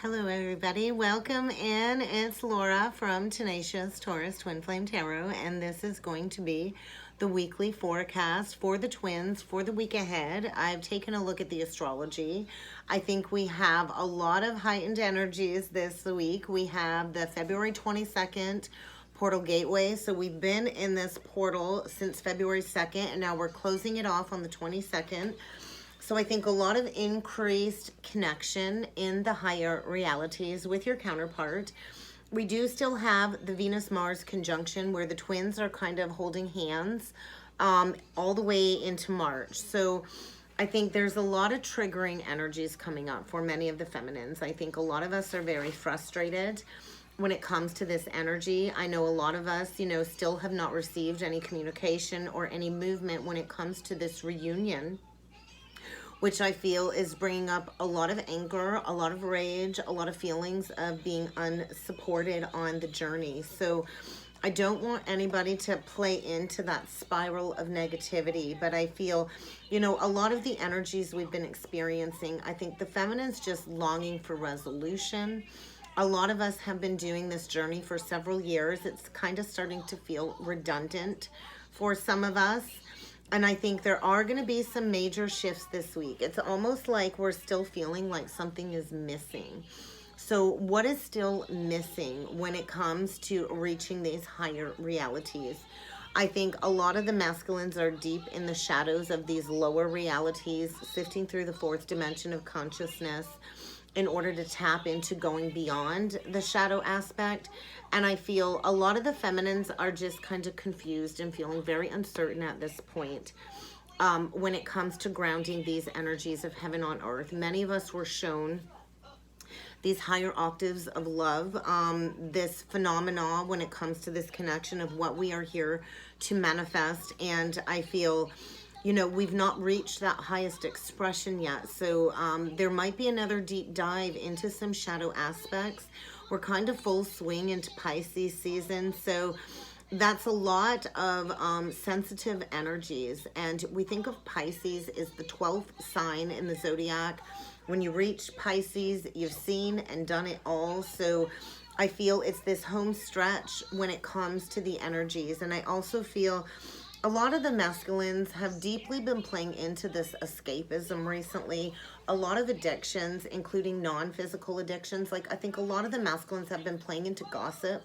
Hello everybody, welcome in. It's Laura from Tenacious Taurus Twin Flame Tarot, and this is going to be the weekly forecast for the twins for the week ahead. I've taken a look at the astrology. I think we have a lot of heightened energies this week. We have the February 22nd portal gateway. So we've been in this portal since February 2nd, and now we're closing it off on the 22nd. So I think a lot of increased connection in the higher realities with your counterpart. We do still have the Venus-Mars conjunction where the twins are kind of holding hands all the way into March. So I think there's a lot of triggering energies coming up for many of the feminines. I think a lot of us are very frustrated when it comes to this energy. I know a lot of us, still have not received any communication or any movement when it comes to this reunion, which I feel is bringing up a lot of anger, a lot of rage, a lot of feelings of being unsupported on the journey. So I don't want anybody to play into that spiral of negativity, but I feel, a lot of the energies we've been experiencing, I think the feminine's just longing for resolution. A lot of us have been doing this journey for several years. It's kind of starting to feel redundant for some of us. And I think there are going to be some major shifts this week. It's almost like we're still feeling like something is missing. So what is still missing when it comes to reaching these higher realities? I think a lot of the masculines are deep in the shadows of these lower realities, sifting through the fourth dimension of consciousness in order to tap into going beyond the shadow aspect. And I feel a lot of the feminines are just kind of confused and feeling very uncertain at this point when it comes to grounding these energies of heaven on earth. Many of us were shown these higher octaves of love, this phenomena when it comes to this connection of what we are here to manifest. And I feel we've not reached that highest expression yet. So there might be another deep dive into some shadow aspects. We're kind of full swing into Pisces season. So that's a lot of sensitive energies. And we think of Pisces as the 12th sign in the zodiac. When you reach Pisces, you've seen and done it all. So I feel it's this home stretch when it comes to the energies. And I also feel a lot of the masculines have deeply been playing into this escapism recently. A lot of addictions, including non-physical addictions. Like I think a lot of the masculines have been playing into gossip,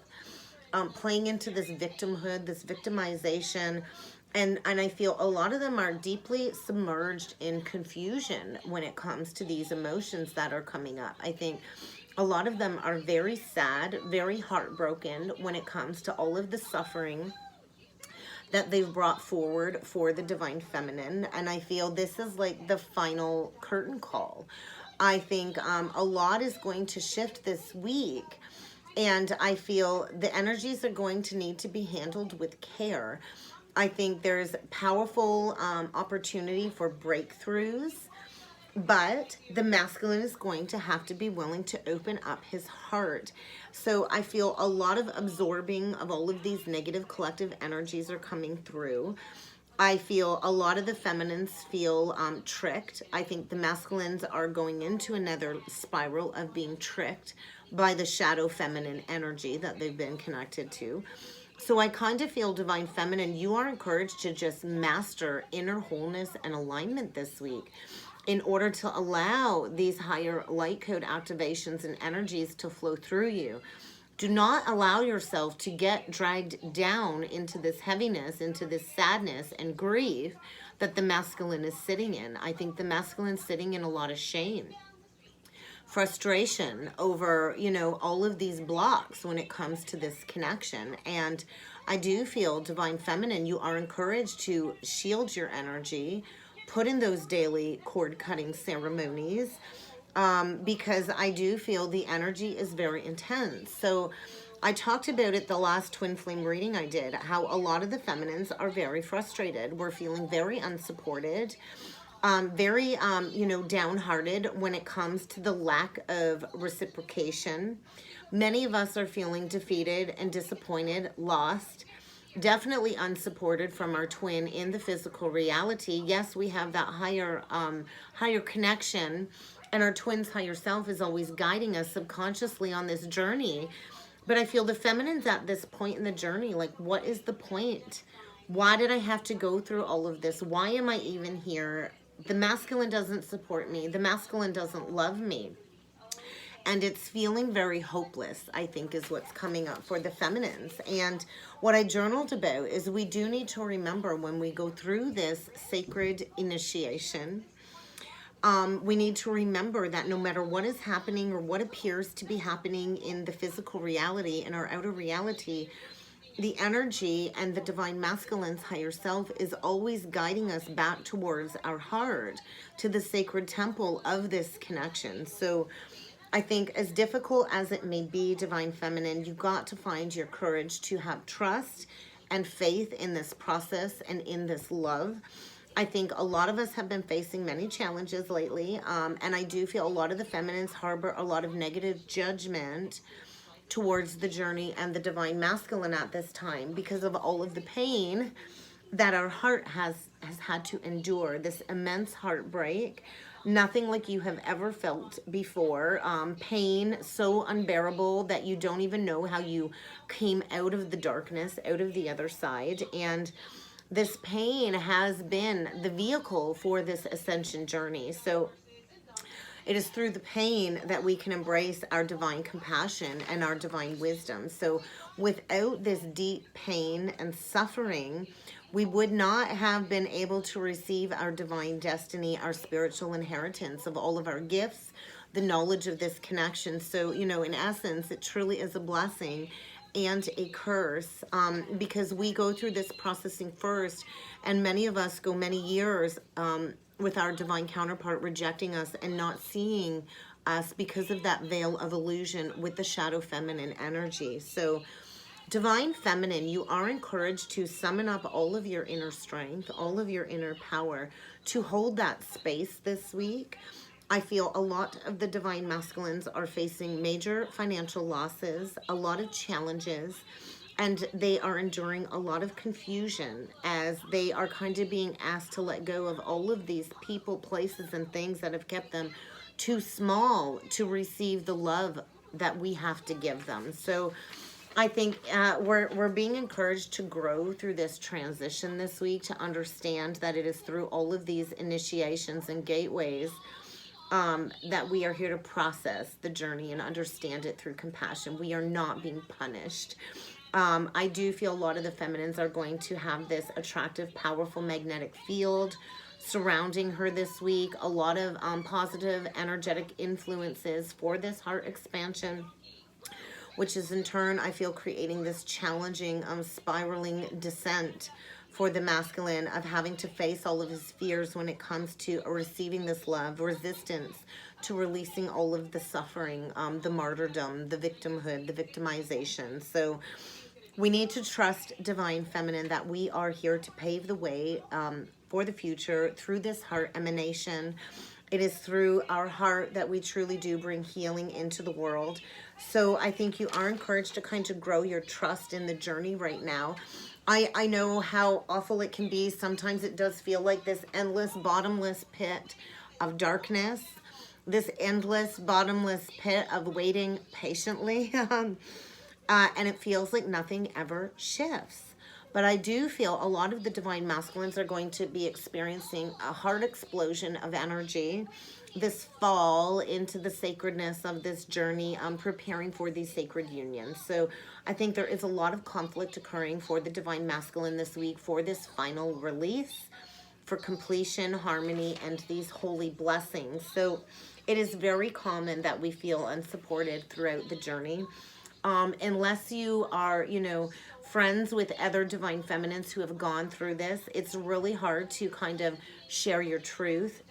playing into this victimhood, this victimization. And I feel a lot of them are deeply submerged in confusion when it comes to these emotions that are coming up. I think a lot of them are very sad, very heartbroken when it comes to all of the suffering that they've brought forward for the divine feminine. And I feel this is like the final curtain call. I think a lot is going to shift this week, and I feel the energies are going to need to be handled with care. I think there's powerful opportunity for breakthroughs, but the masculine is going to have to be willing to open up his heart. So I feel a lot of absorbing of all of these negative collective energies are coming through. I feel a lot of the feminines feel tricked. I think the masculines are going into another spiral of being tricked by the shadow feminine energy that they've been connected to. So I kind of feel divine feminine, you are encouraged to just master inner wholeness and alignment this week in order to allow these higher light code activations and energies to flow through you. Do not allow yourself to get dragged down into this heaviness, into this sadness and grief that the masculine is sitting in. I think the masculine is sitting in a lot of shame, frustration over, all of these blocks when it comes to this connection. And I do feel divine feminine, you are encouraged to shield your energy, put in those daily cord cutting ceremonies, because I do feel the energy is very intense. So I talked about it the last twin flame reading I did, how a lot of the feminines are very frustrated. We're feeling very unsupported, very, downhearted when it comes to the lack of reciprocation. Many of us are feeling defeated and disappointed, lost, definitely unsupported from our twin in the physical reality. Yes, we have that higher connection And our twins higher self is always guiding us subconsciously on this journey. But I feel the feminine's at this point in the journey, like, what is the point? Why did I have to go through all of this? Why am I even here? The masculine doesn't support me. The masculine doesn't love me. And it's feeling very hopeless, I think, is what's coming up for the feminines. And what I journaled about is we do need to remember when we go through this sacred initiation, we need to remember that no matter what is happening or what appears to be happening in the physical reality, in our outer reality, the energy and the divine masculine's higher self is always guiding us back towards our heart, to the sacred temple of this connection. So I think, as difficult as it may be, divine feminine, you got to find your courage to have trust and faith in this process and in this love. I think a lot of us have been facing many challenges lately, and I do feel a lot of the feminines harbor a lot of negative judgment towards the journey and the divine masculine at this time, because of all of the pain that our heart has had to endure, this immense heartbreak, nothing like you have ever felt before, pain so unbearable that you don't even know how you came out of the darkness, out of the other side. And this pain has been the vehicle for this ascension journey. So it is through the pain that we can embrace our divine compassion and our divine wisdom. So without this deep pain and suffering, we would not have been able to receive our divine destiny, our spiritual inheritance of all of our gifts, the knowledge of this connection. So, you know, in essence, it truly is a blessing and a curse, because we go through this processing first, and many of us go many years with our divine counterpart rejecting us and not seeing us because of that veil of illusion with the shadow feminine energy. So divine feminine, you are encouraged to summon up all of your inner strength, all of your inner power, to hold that space this week. I feel a lot of the divine masculines are facing major financial losses, a lot of challenges, and they are enduring a lot of confusion as they are kind of being asked to let go of all of these people, places, and things that have kept them too small to receive the love that we have to give them. So I think we're being encouraged to grow through this transition this week, to understand that it is through all of these initiations and gateways that we are here to process the journey and understand it through compassion. We are not being punished. I do feel a lot of the feminines are going to have this attractive, powerful magnetic field surrounding her this week. A lot of positive, energetic influences for this heart expansion, which is in turn, I feel, creating this challenging, spiraling descent for the masculine of having to face all of his fears when it comes to receiving this love, resistance to releasing all of the suffering, the martyrdom, the victimhood, the victimization. So we need to trust divine feminine that we are here to pave the way for the future through this heart emanation. It is through our heart that we truly do bring healing into the world. So I think you are encouraged to kind of grow your trust in the journey right now. I know how awful it can be. Sometimes it does feel like this endless, bottomless pit of darkness, this endless, bottomless pit of waiting patiently. And it feels like nothing ever shifts. But I do feel a lot of the divine masculines are going to be experiencing a heart explosion of energy, this fall into the sacredness of this journey, preparing for these sacred unions. So I think there is a lot of conflict occurring for the divine masculine this week for this final release, for completion, harmony, and these holy blessings. So it is very common that we feel unsupported throughout the journey. Unless you are, you know, friends with other divine feminines who have gone through this, it's really hard to kind of share your truth.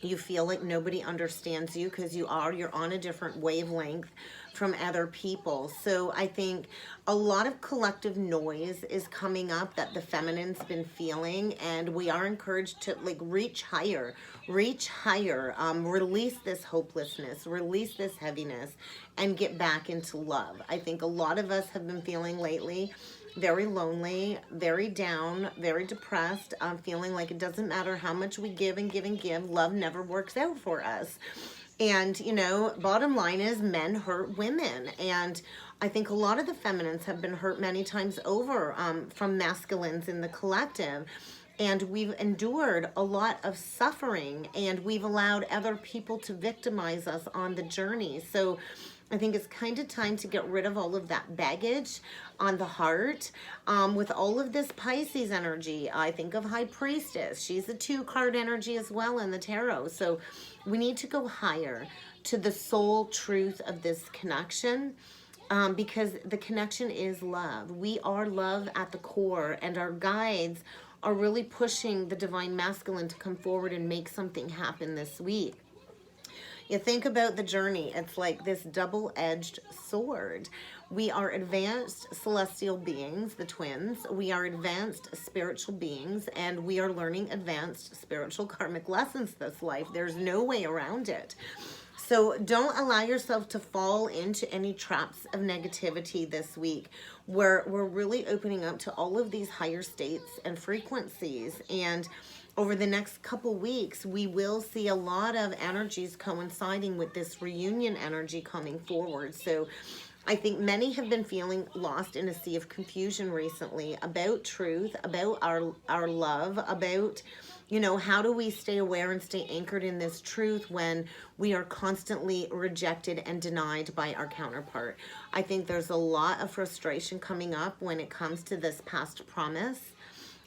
You feel like nobody understands you because you're on a different wavelength from other people. So I think a lot of collective noise is coming up that the feminine's been feeling, and we are encouraged to like reach higher, release this hopelessness, release this heaviness, and get back into love. I think a lot of us have been feeling lately very lonely, very down, very depressed, feeling like it doesn't matter how much we give and give and give, love never works out for us. And, you know, bottom line is men hurt women. And I think a lot of the feminines have been hurt many times over from masculines in the collective. And we've endured a lot of suffering, and we've allowed other people to victimize us on the journey. So I think it's kind of time to get rid of all of that baggage on the heart. With all of this Pisces energy, I think of High Priestess. She's a 2-card energy as well in the tarot. So we need to go higher to the soul truth of this connection. Because the connection is love. We are love at the core, and our guides are really pushing the divine masculine to come forward and make something happen this week. You think about the journey, it's like this double-edged sword. We are advanced celestial beings, the twins. We are advanced spiritual beings, and we are learning advanced spiritual karmic lessons this life. There's no way around it. So don't allow yourself to fall into any traps of negativity this week, where we're really opening up to all of these higher states and frequencies. And over the next couple weeks, we will see a lot of energies coinciding with this reunion energy coming forward. So I think many have been feeling lost in a sea of confusion recently about truth, about our love, about, you know, how do we stay aware and stay anchored in this truth when we are constantly rejected and denied by our counterpart. I think there's a lot of frustration coming up when it comes to this past promise,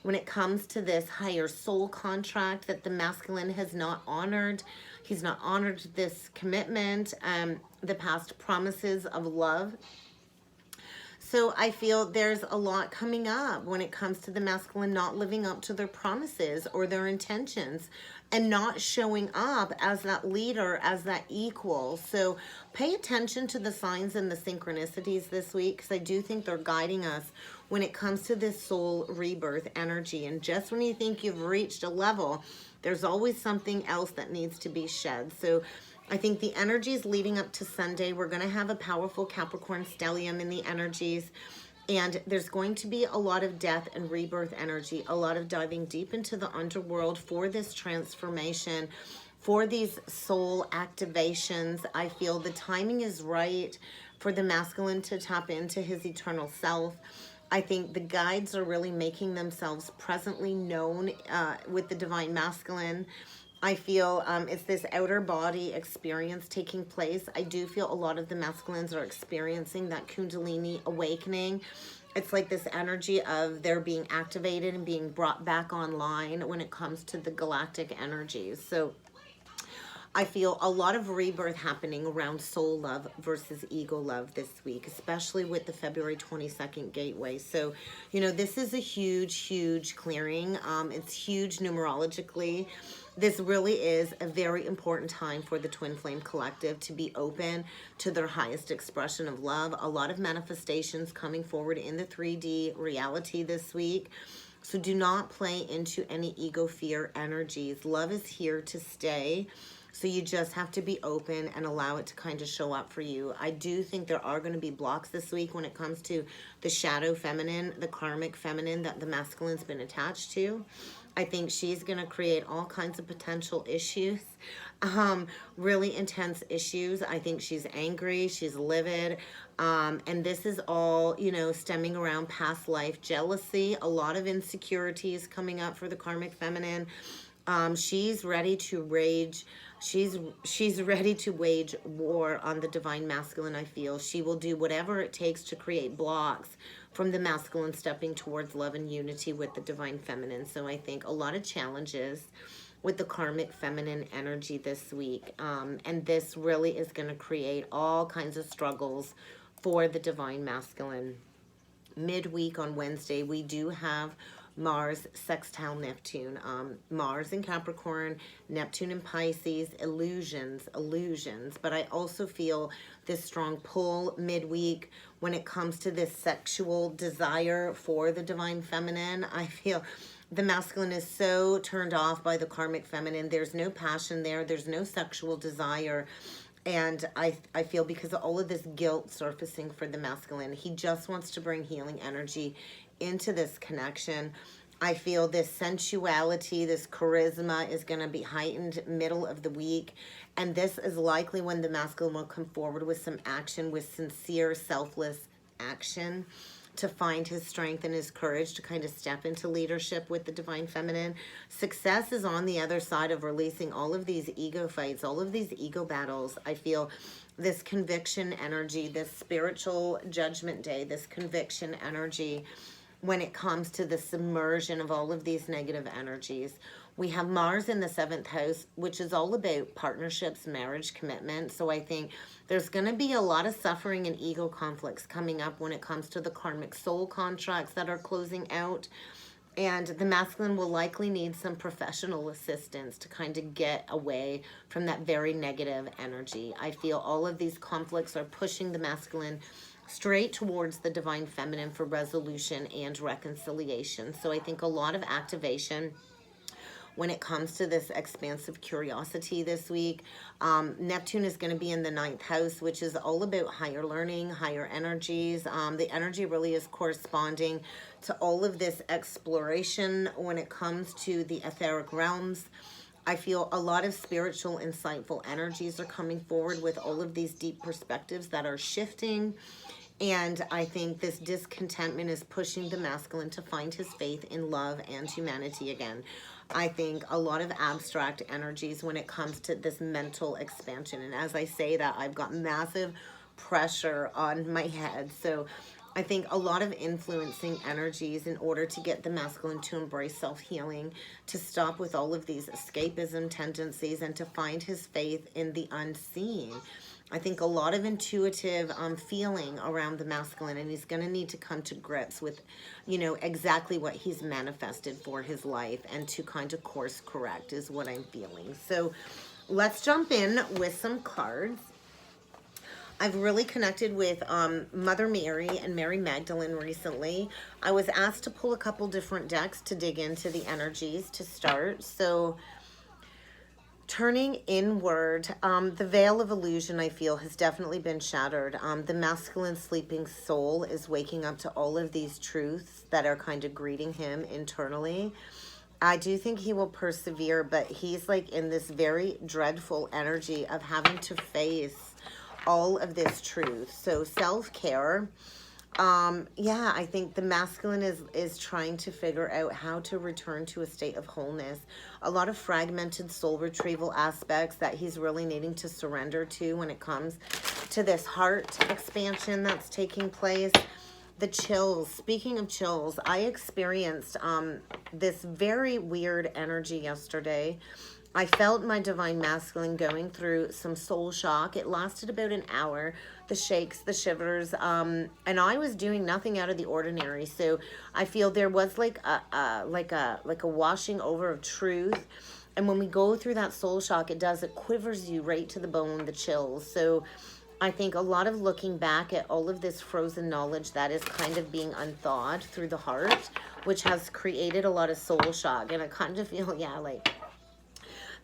when it comes to this higher soul contract that the masculine has not honored. He's not honored this commitment, the past promises of love. So I feel there's a lot coming up when it comes to the masculine not living up to their promises or their intentions and not showing up as that leader, as that equal. So pay attention to the signs and the synchronicities this week, because I do think they're guiding us when it comes to this soul rebirth energy. And just when you think you've reached a level, there's always something else that needs to be shed. So I think the energies leading up to Sunday, we're going to have a powerful Capricorn stellium in the energies. And there's going to be a lot of death and rebirth energy, a lot of diving deep into the underworld for this transformation, for these soul activations. I feel the timing is right for the masculine to tap into his eternal self. I think the guides are really making themselves presently known with the divine masculine. I feel it's this outer body experience taking place. I do feel a lot of the masculines are experiencing that Kundalini awakening. It's like this energy of they're being activated and being brought back online when it comes to the galactic energies. So I feel a lot of rebirth happening around soul love versus ego love this week, especially with the February 22nd gateway. So, you know, this is a huge, huge clearing. It's huge numerologically. This really is a very important time for the Twin Flame Collective to be open to their highest expression of love. A lot of manifestations coming forward in the 3D reality this week. So do not play into any ego fear energies. Love is here to stay. So you just have to be open and allow it to kind of show up for you. I do think there are going to be blocks this week when it comes to the shadow feminine, the karmic feminine that the masculine's been attached to. I think she's going to create all kinds of potential issues, really intense issues. I think she's angry, she's livid, and this is all, you know, stemming around past life jealousy, a lot of insecurities coming up for the karmic feminine. She's ready to rage. She's ready to wage war on the divine masculine, I feel. She will do whatever it takes to create blocks from the masculine stepping towards love and unity with the divine feminine. So I think a lot of challenges with the karmic feminine energy this week. And this really is going to create all kinds of struggles for the divine masculine. Midweek on Wednesday, we do have Mars sextile Neptune. Mars in Capricorn, Neptune in Pisces, illusions. But I also feel this strong pull midweek when it comes to this sexual desire for the divine feminine. I feel the masculine is so turned off by the karmic feminine. There's no passion there. There's no sexual desire. And I feel because of all of this guilt surfacing for the masculine, he just wants to bring healing energy into this connection. I feel this sensuality, this charisma is going to be heightened middle of the week. And this is likely when the masculine will come forward with some action, with sincere, selfless action to find his strength and his courage to kind of step into leadership with the divine feminine. Success is on the other side of releasing all of these ego fights, all of these ego battles. I feel this conviction energy, this spiritual judgment day, this conviction energy when it comes to the submersion of all of these negative energies. We have Mars in the 7th house, which is all about partnerships, marriage, commitment. So I think there's going to be a lot of suffering and ego conflicts coming up when it comes to the karmic soul contracts that are closing out. And the masculine will likely need some professional assistance to kind of get away from that very negative energy. I feel all of these conflicts are pushing the masculine straight towards the divine feminine for resolution and reconciliation. So I think a lot of activation when it comes to this expansive curiosity this week. Neptune is going to be in the 9th house, which is all about higher learning, higher energies. The energy really is corresponding to all of this exploration when it comes to the etheric realms. I feel a lot of spiritual, insightful energies are coming forward with all of these deep perspectives that are shifting. And I think this discontentment is pushing the masculine to find his faith in love and humanity again. I think a lot of abstract energies when it comes to this mental expansion. And as I say that, I've got massive pressure on my head. So I think a lot of influencing energies in order to get the masculine to embrace self-healing, to stop with all of these escapism tendencies, and to find his faith in the unseen. I think a lot of intuitive feeling around the masculine, and he's going to need to come to grips with, you know, exactly what he's manifested for his life and to kind of course correct is what I'm feeling. So let's jump in with some cards. I've really connected with Mother Mary and Mary Magdalene recently. I was asked to pull a couple different decks to dig into the energies to start. So turning inward, the veil of illusion, I feel, has definitely been shattered. The masculine sleeping soul is waking up to all of these truths that are kind of greeting him internally. I do think he will persevere, but he's like in this very dreadful energy of having to face all of this truth. So self-care. Yeah, I think the masculine is trying to figure out how to return to a state of wholeness. A lot of fragmented soul retrieval aspects that he's really needing to surrender to when it comes to this heart expansion that's taking place. The chills. Speaking of chills, I experienced this very weird energy yesterday. I felt my divine masculine going through some soul shock. It lasted about an hour. The shakes, the shivers, and I was doing nothing out of the ordinary. So I feel there was like a washing over of truth. And when we go through that soul shock, it quivers you right to the bone, the chills. So I think a lot of looking back at all of this frozen knowledge that is kind of being unthawed through the heart, which has created a lot of soul shock. And I kind of feel, yeah, like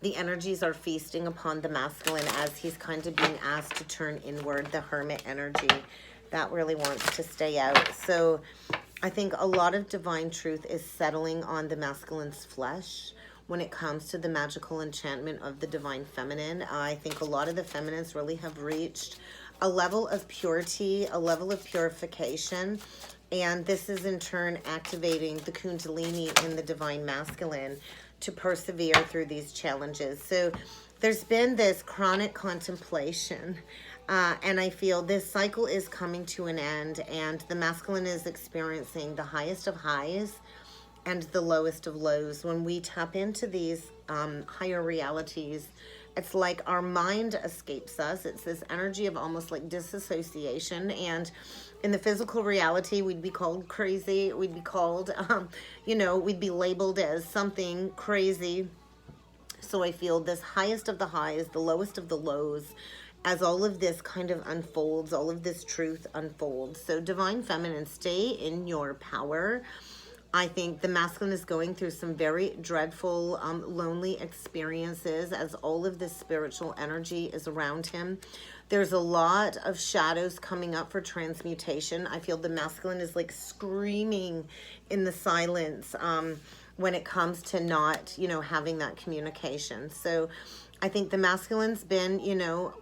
the energies are feasting upon the masculine as he's kind of being asked to turn inward. The hermit energy that really wants to stay out. So I think a lot of divine truth is settling on the masculine's flesh when it comes to the magical enchantment of the divine feminine. I think a lot of the feminines really have reached a level of purity, a level of purification. And this is in turn activating the kundalini in the divine masculine to persevere through these challenges. So there's been this chronic contemplation, and I feel this cycle is coming to an end, and the masculine is experiencing the highest of highs and the lowest of lows. When we tap into these higher realities, it's like our mind escapes us. It's this energy of almost like disassociation. And in the physical reality, we'd be called crazy. We'd be called, we'd be labeled as something crazy. So I feel this highest of the highs, the lowest of the lows, as all of this kind of unfolds, all of this truth unfolds. So divine feminine, stay in your power. I think the masculine is going through some very dreadful, lonely experiences as all of this spiritual energy is around him. There's a lot of shadows coming up for transmutation. I feel the masculine is like screaming in the silence when it comes to not, having that communication. So I think the masculine's been,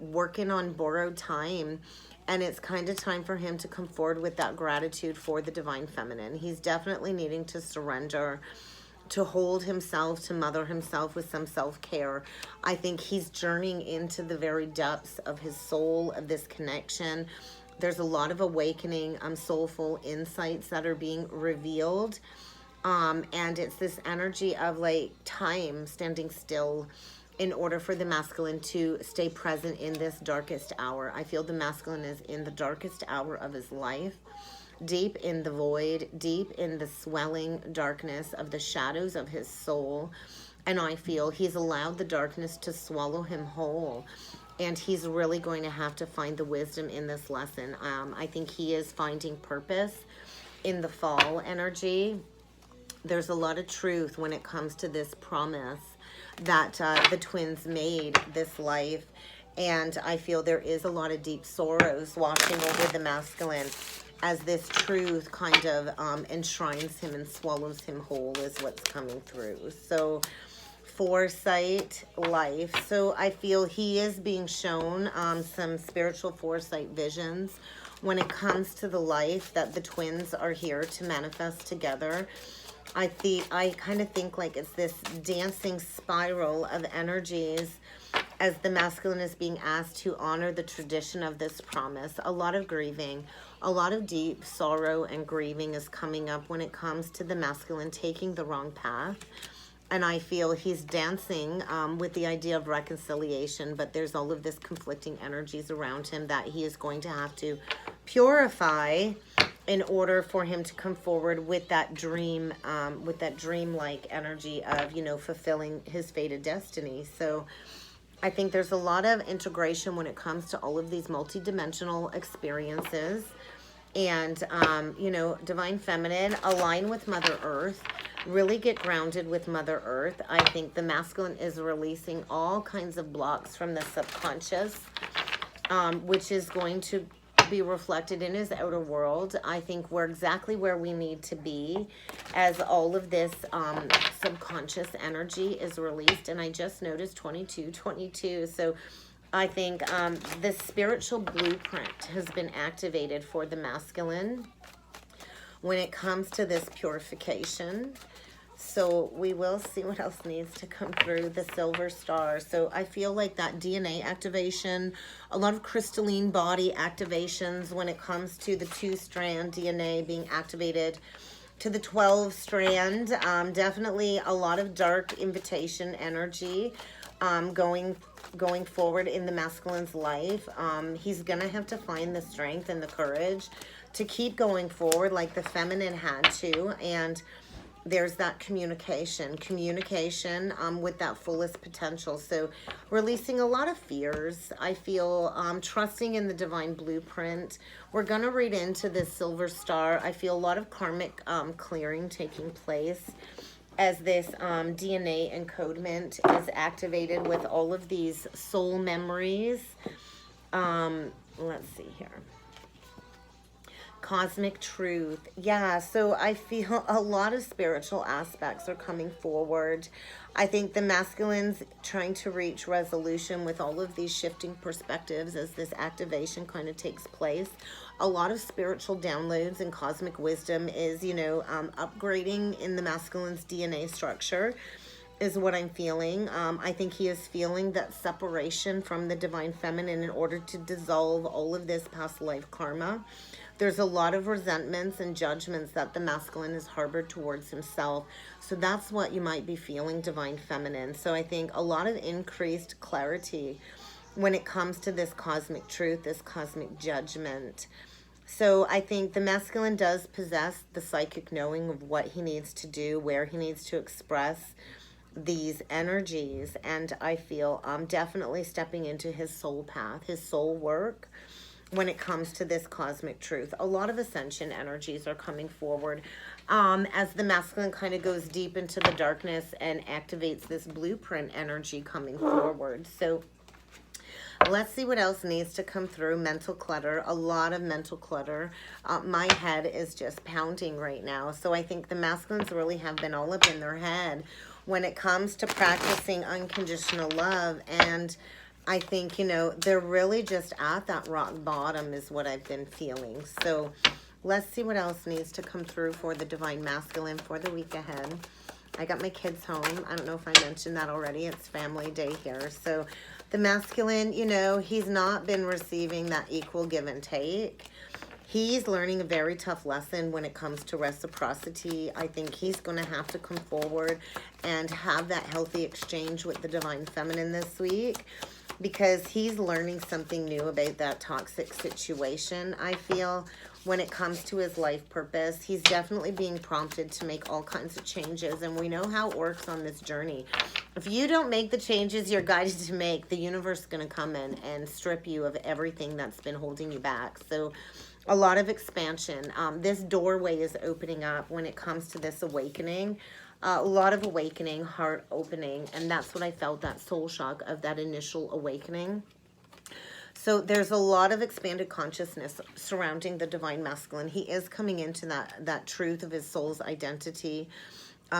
working on borrowed time. And it's kind of time for him to come forward with that gratitude for the divine feminine. He's definitely needing to surrender, to hold himself, to mother himself with some self-care. I think he's journeying into the very depths of his soul, of this connection. There's a lot of awakening, soulful insights that are being revealed. And it's this energy of like time standing still in order for the masculine to stay present in this darkest hour. I feel the masculine is in the darkest hour of his life, deep in the void, deep in the swelling darkness of the shadows of his soul. And I feel he's allowed the darkness to swallow him whole. And he's really going to have to find the wisdom in this lesson. I think he is finding purpose in the fall energy. There's a lot of truth when it comes to this promise that the twins made this life. And I feel there is a lot of deep sorrows washing over the masculine as this truth kind of enshrines him and swallows him whole is what's coming through. So foresight, life. So I feel he is being shown some spiritual foresight visions when it comes to the life that the twins are here to manifest together. I kind of think like it's this dancing spiral of energies as the masculine is being asked to honor the tradition of this promise. A lot of grieving, a lot of deep sorrow and grieving is coming up when it comes to the masculine taking the wrong path. And I feel he's dancing with the idea of reconciliation, but there's all of this conflicting energies around him that he is going to have to purify in order for him to come forward with that dream, with that dreamlike energy of, fulfilling his fated destiny. So I think there's a lot of integration when it comes to all of these multidimensional experiences. And, divine feminine, align with Mother Earth, really get grounded with Mother Earth. I think the masculine is releasing all kinds of blocks from the subconscious, which is going to be reflected in his outer world. I think we're exactly where we need to be as all of this subconscious energy is released. And I just noticed 2222. So I think the spiritual blueprint has been activated for the masculine when it comes to this purification. So we will see what else needs to come through. The silver star. So I feel like that DNA activation, a lot of crystalline body activations when it comes to the 2-strand DNA being activated to the 12-strand. Definitely a lot of dark invitation energy going forward in the masculine's life. He's gonna have to find the strength and the courage to keep going forward like the feminine had to. And there's that communication with that fullest potential. So releasing a lot of fears. I feel trusting in the divine blueprint. We're going to read into this silver star. I feel a lot of karmic clearing taking place as this DNA encodement is activated with all of these soul memories. Let's see here. Cosmic truth. Yeah, so I feel a lot of spiritual aspects are coming forward. I think the masculine's trying to reach resolution with all of these shifting perspectives as this activation kind of takes place. A lot of spiritual downloads and cosmic wisdom is, upgrading in the masculine's DNA structure is what I'm feeling. I think he is feeling that separation from the divine feminine in order to dissolve all of this past life karma. There's a lot of resentments and judgments that the masculine has harbored towards himself. So that's what you might be feeling, divine feminine. So I think a lot of increased clarity when it comes to this cosmic truth, this cosmic judgment. So I think the masculine does possess the psychic knowing of what he needs to do, where he needs to express these energies. And I feel definitely stepping into his soul path, his soul work. when it comes to this cosmic truth. A lot of ascension energies are coming forward as the masculine kind of goes deep into the darkness and activates this blueprint energy coming forward. So let's see what else needs to come through. Mental clutter, a lot of mental clutter. My head is just pounding right now. So I think the masculines really have been all up in their head when it comes to practicing unconditional love. And I think, you know, they're really just at that rock bottom is what I've been feeling. So let's see what else needs to come through for the divine masculine for the week ahead. I got my kids home. I don't know if I mentioned that already. It's family day here. So the masculine, you know, he's not been receiving that equal give and take. He's learning a very tough lesson when it comes to reciprocity. I think he's going to have to come forward and have that healthy exchange with the divine feminine this week, because he's learning something new about that toxic situation. I feel when it comes to his life purpose, he's definitely being prompted to make all kinds of changes. And we know how it works on this journey. If you don't make the changes you're guided to make, the universe is going to come in and strip you of everything that's been holding you back. So a lot of expansion. This doorway is opening up when it comes to this awakening. A lot of awakening, heart opening. And that's what I felt, that soul shock of that initial awakening. So there's a lot of expanded consciousness surrounding the divine masculine. He is coming into that truth of his soul's identity,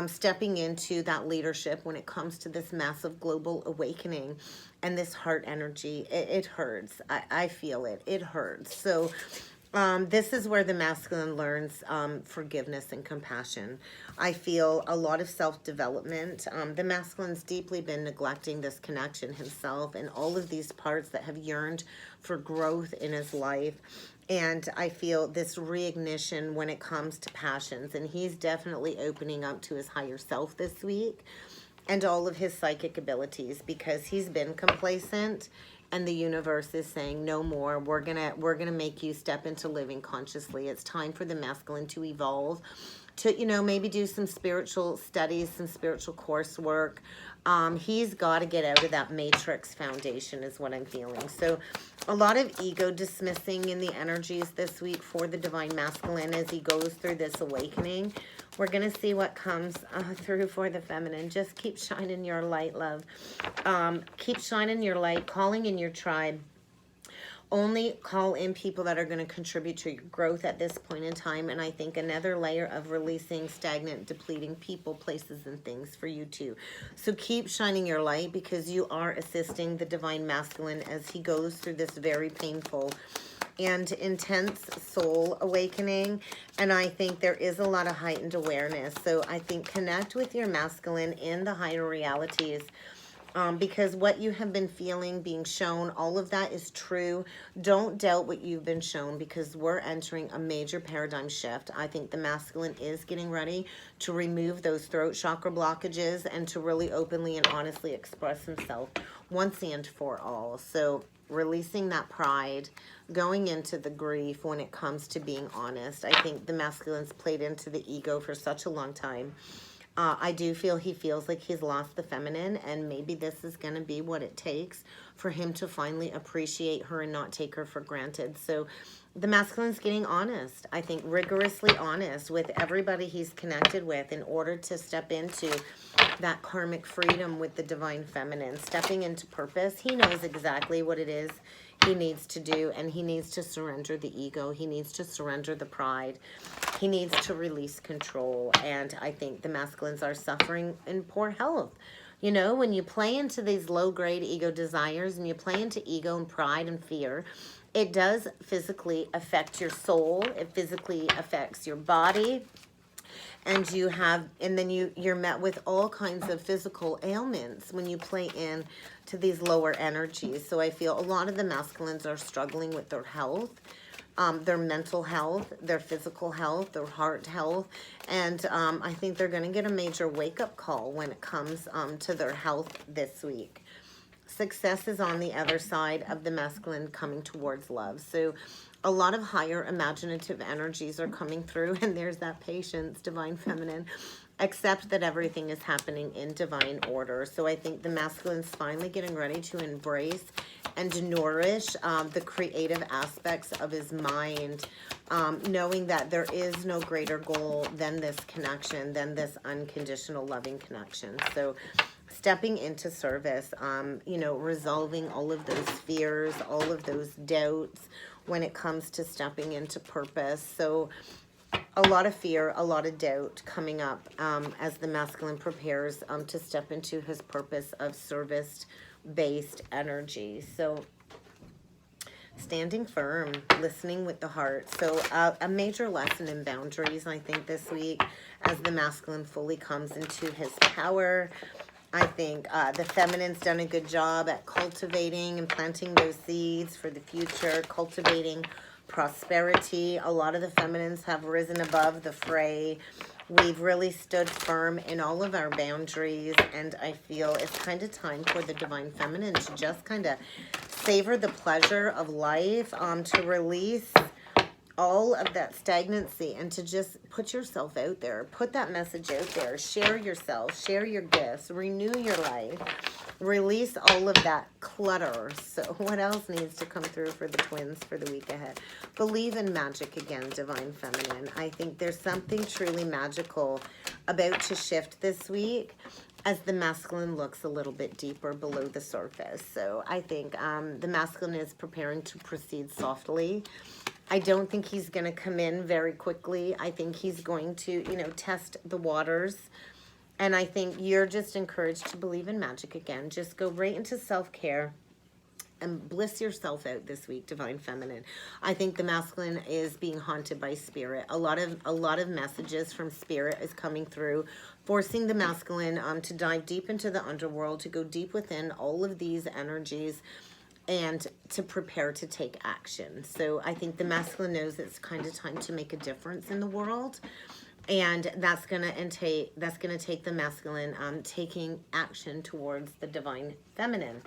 stepping into that leadership when it comes to this massive global awakening and this heart energy. It hurts. I feel it. It hurts. So this is where the masculine learns forgiveness and compassion. I feel a lot of self-development. The masculine's deeply been neglecting this connection himself and all of these parts that have yearned for growth in his life. And I feel this reignition when it comes to passions. And he's definitely opening up to his higher self this week and all of his psychic abilities, because he's been complacent. And the universe is saying, no more. We're gonna make you step into living consciously. It's time for the masculine to evolve, to, you know, maybe do some spiritual studies, some spiritual coursework. He's got to get out of that matrix foundation is what I'm feeling. So a lot of ego dismissing in the energies this week for the divine masculine as he goes through this awakening. We're going to see what comes through for the feminine. Just keep shining your light, love. Keep shining your light, calling in your tribe. Only call in people that are going to contribute to your growth at this point in time. And I think another layer of releasing stagnant, depleting people, places, and things for you too. So keep shining your light, because you are assisting the divine masculine as he goes through this very painful and intense soul awakening. And I think there is a lot of heightened awareness. So I think connect with your masculine in the higher realities. Because what you have been feeling, being shown, all of that is true. Don't doubt what you've been shown, because we're entering a major paradigm shift. I think the masculine is getting ready to remove those throat chakra blockages and to really openly and honestly express himself once and for all. So releasing that pride, going into the grief when it comes to being honest. I think the masculine's played into the ego for such a long time. I do feel he feels like he's lost the feminine, and maybe this is going to be what it takes for him to finally appreciate her and not take her for granted. So the masculine's getting honest, I think rigorously honest with everybody he's connected with in order to step into that karmic freedom with the divine feminine, stepping into purpose. He knows exactly what it is he needs to do, and he needs to surrender the ego. He needs to surrender the pride. He needs to release control. And I think the masculines are suffering in poor health. You know, when you play into these low-grade ego desires and you play into ego and pride and fear, it does physically affect your soul. It physically affects your body. And then you're met with all kinds of physical ailments when you play in to these lower energies. So I feel a lot of the masculines are struggling with their health, their mental health, their physical health, their heart health. And I think they're going to get a major wake-up call when it comes to their health this week. Success is on the other side of the masculine coming towards love. So a lot of higher imaginative energies are coming through, and there's that patience, divine feminine. accept that everything is happening in divine order. So I think the masculine's finally getting ready to embrace and nourish the creative aspects of his mind, knowing that there is no greater goal than this connection, than this unconditional loving connection. So stepping into service, you know, resolving all of those fears, all of those doubts when it comes to stepping into purpose. So a lot of fear, a lot of doubt coming up as the masculine prepares to step into his purpose of service-based energy. So standing firm, listening with the heart. So a major lesson in boundaries, I think, this week as the masculine fully comes into his power. I think the feminine's done a good job at cultivating and planting those seeds for the future, cultivating prosperity. A lot of the feminines have risen above the fray. We've really stood firm in all of our boundaries, and I feel it's kind of time for the divine feminine to just kind of savor the pleasure of life, to release all of that stagnancy and to just put yourself out there, put that message out there, share yourself, share your gifts, renew your life, release all of that clutter. So what else needs to come through for the twins for the week ahead? Believe in magic again, divine feminine. I think there's something truly magical about to shift this week as the masculine looks a little bit deeper below the surface. So I think the masculine is preparing to proceed softly. I don't think he's going to come in very quickly. I think he's going to, you know, test the waters. And I think you're just encouraged to believe in magic again. Just go right into self-care and bliss yourself out this week, divine feminine. I think the masculine is being haunted by spirit. A lot of messages from spirit is coming through, forcing the masculine to dive deep into the underworld, to go deep within all of these energies, and to prepare to take action. So I think the masculine knows it's kind of time to make a difference in the world, and that's gonna take the masculine taking action towards the divine feminine.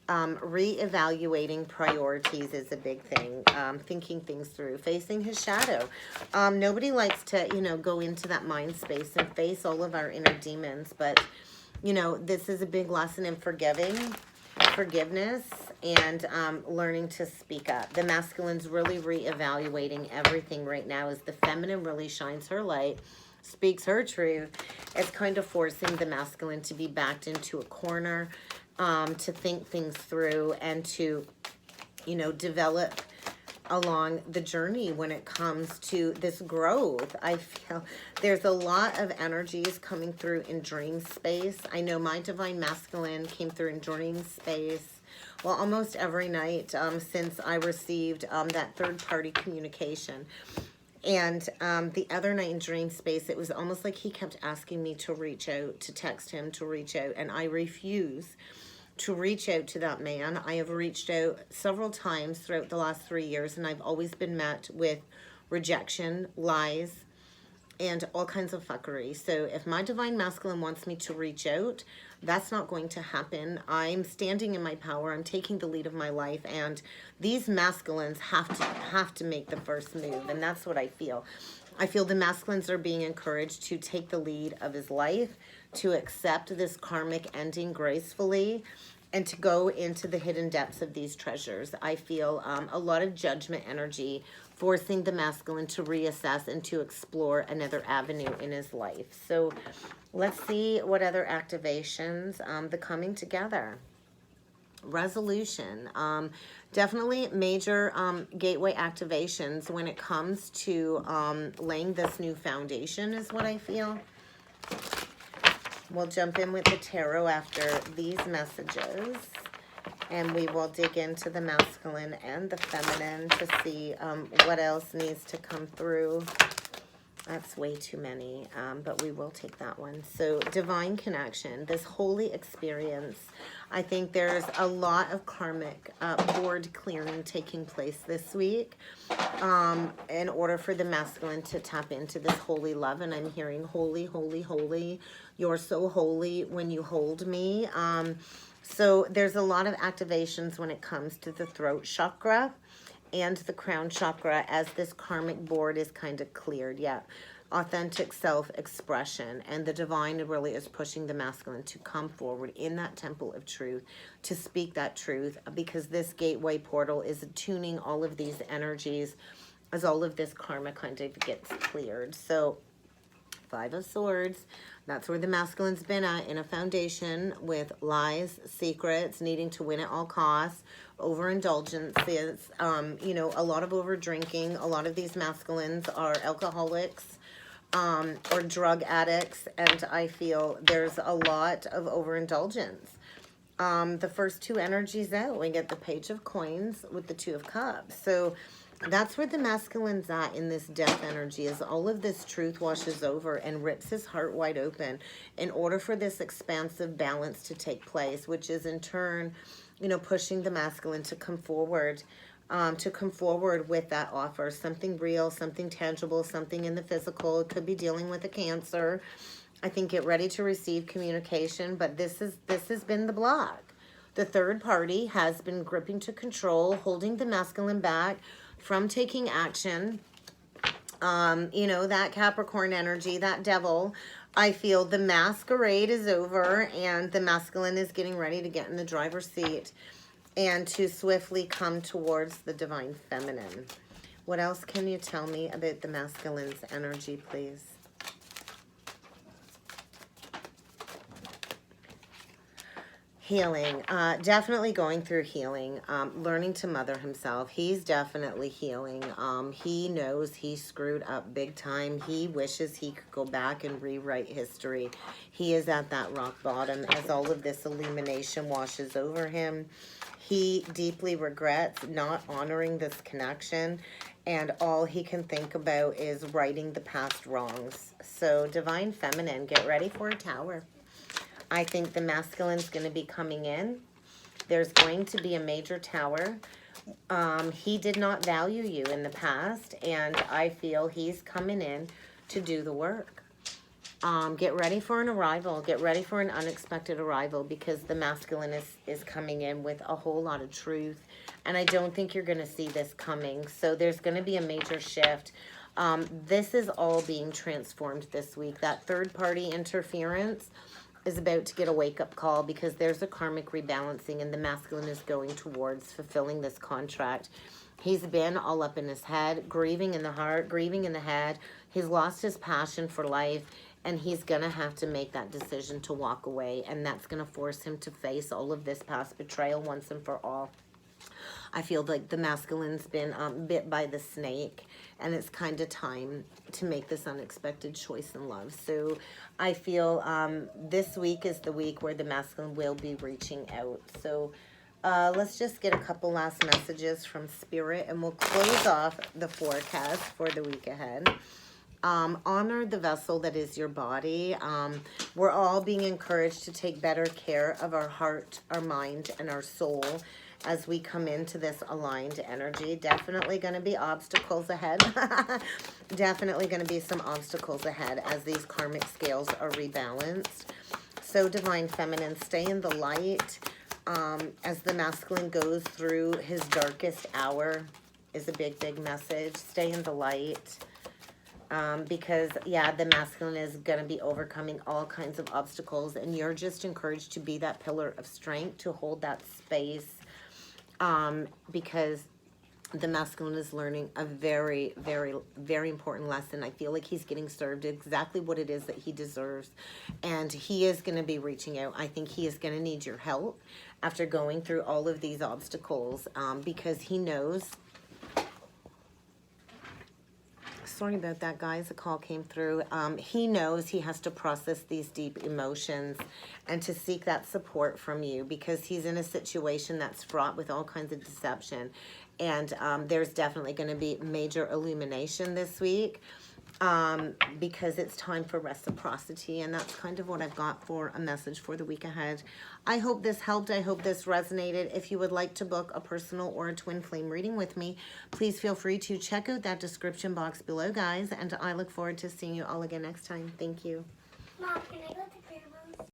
Reevaluating priorities is a big thing. Thinking things through, facing his shadow. Nobody likes to, you know, go into that mind space and face all of our inner demons, but you know, this is a big lesson in forgiveness, and learning to speak up. The masculine's really reevaluating everything right now as the feminine really shines her light, speaks her truth. It's kind of forcing the masculine to be backed into a corner, to think things through and to, you know, develop along the journey when it comes to this growth. I feel there's a lot of energies coming through in dream space. I know my divine masculine came through in dream space, well, almost every night since I received that third-party communication. And the other night in dream space, it was almost like he kept asking me to reach out, to text him, to reach out, and I refuse to reach out to that man. I have reached out several times throughout the last 3 years, and I've always been met with rejection, lies, and all kinds of fuckery. So if my divine masculine wants me to reach out, that's not going to happen. I'm standing in my power. I'm taking the lead of my life, and these masculines have to make the first move, and that's what I feel. I feel the masculines are being encouraged to take the lead of his life, to accept this karmic ending gracefully, and to go into the hidden depths of these treasures. I feel a lot of judgment energy forcing the masculine to reassess and to explore another avenue in his life. So let's see what other activations, the coming together. Resolution. Definitely major gateway activations when it comes to laying this new foundation is what I feel. We'll jump in with the tarot after these messages, and we will dig into the masculine and the feminine to see what else needs to come through. That's way too many, but we will take that one. So divine connection, this holy experience. I think there's a lot of karmic board clearing taking place this week in order for the masculine to tap into this holy love. And I'm hearing holy, holy, holy. You're so holy when you hold me. So there's a lot of activations when it comes to the throat chakra and the crown chakra as this karmic board is kind of cleared. Yeah, authentic self-expression, and the divine really is pushing the masculine to come forward in that temple of truth, to speak that truth, because this gateway portal is attuning all of these energies as all of this karma kind of gets cleared. So Five of Swords, that's where the masculine's been at, in a foundation with lies, secrets, needing to win at all costs, overindulgences, you know, a lot of over drinking. A lot of these masculines are alcoholics, or drug addicts, and I feel there's a lot of overindulgence. The first two energies out, we get the Page of Coins with the Two of Cups. So that's where the masculine's at in this death energy, is all of this truth washes over and rips his heart wide open in order for this expansive balance to take place, which is in turn, you know, pushing the masculine to come forward with that offer, something real, something tangible, something in the physical. It could be dealing with a Cancer. I think get ready to receive communication, but this has been the block. The third party has been gripping to control, holding the masculine back from taking action. You know, that Capricorn energy, that devil. I feel the masquerade is over and the masculine is getting ready to get in the driver's seat and to swiftly come towards the divine feminine. What else can you tell me about the masculine's energy, please? Healing, definitely going through healing, learning to mother himself. He's definitely healing. He knows he screwed up big time. He wishes he could go back and rewrite history. He is at that rock bottom as all of this illumination washes over him. He deeply regrets not honoring this connection, and all he can think about is righting the past wrongs. So divine feminine, get ready for a Tower. I think the masculine's going to be coming in. There's going to be a major Tower. He did not value you in the past, and I feel he's coming in to do the work. Get ready for an arrival. Get ready for an unexpected arrival, because the masculine is coming in with a whole lot of truth, and I don't think you're going to see this coming. So there's going to be a major shift. This is all being transformed this week. That third-party interference is about to get a wake-up call, because there's a karmic rebalancing and the masculine is going towards fulfilling this contract. He's been all up in his head, grieving in the heart, grieving in the head. He's lost his passion for life, and he's going to have to make that decision to walk away, and that's going to force him to face all of this past betrayal once and for all. I feel like the masculine's been bit by the snake, and it's kind of time to make this unexpected choice in love. So I feel this week is the week where the masculine will be reaching out. So let's just get a couple last messages from Spirit, and we'll close off the forecast for the week ahead. Honor the vessel that is your body. We're all being encouraged to take better care of our heart, our mind, and our soul as we come into this aligned energy. Definitely going to be obstacles ahead. Definitely going to be some obstacles ahead as these karmic scales are rebalanced. So divine feminine, stay in the light. As the masculine goes through his darkest hour is a big, big message. Stay in the light. Because, yeah, the masculine is going to be overcoming all kinds of obstacles, and you're just encouraged to be that pillar of strength, to hold that space, because the masculine is learning a very, very, very important lesson. I feel like he's getting served exactly what it is that he deserves, and he is going to be reaching out. I think he is going to need your help after going through all of these obstacles, because he knows... Sorry about that, guys. A call came through. He knows he has to process these deep emotions and to seek that support from you, because he's in a situation that's fraught with all kinds of deception. And there's definitely going to be major illumination this week, because it's time for reciprocity. And that's kind of what I've got for a message for the week ahead. I hope this helped. I hope this resonated. If you would like to book a personal or a twin flame reading with me, please feel free to check out that description box below, guys. And I look forward to seeing you all again next time. Thank you. Mom, can I go to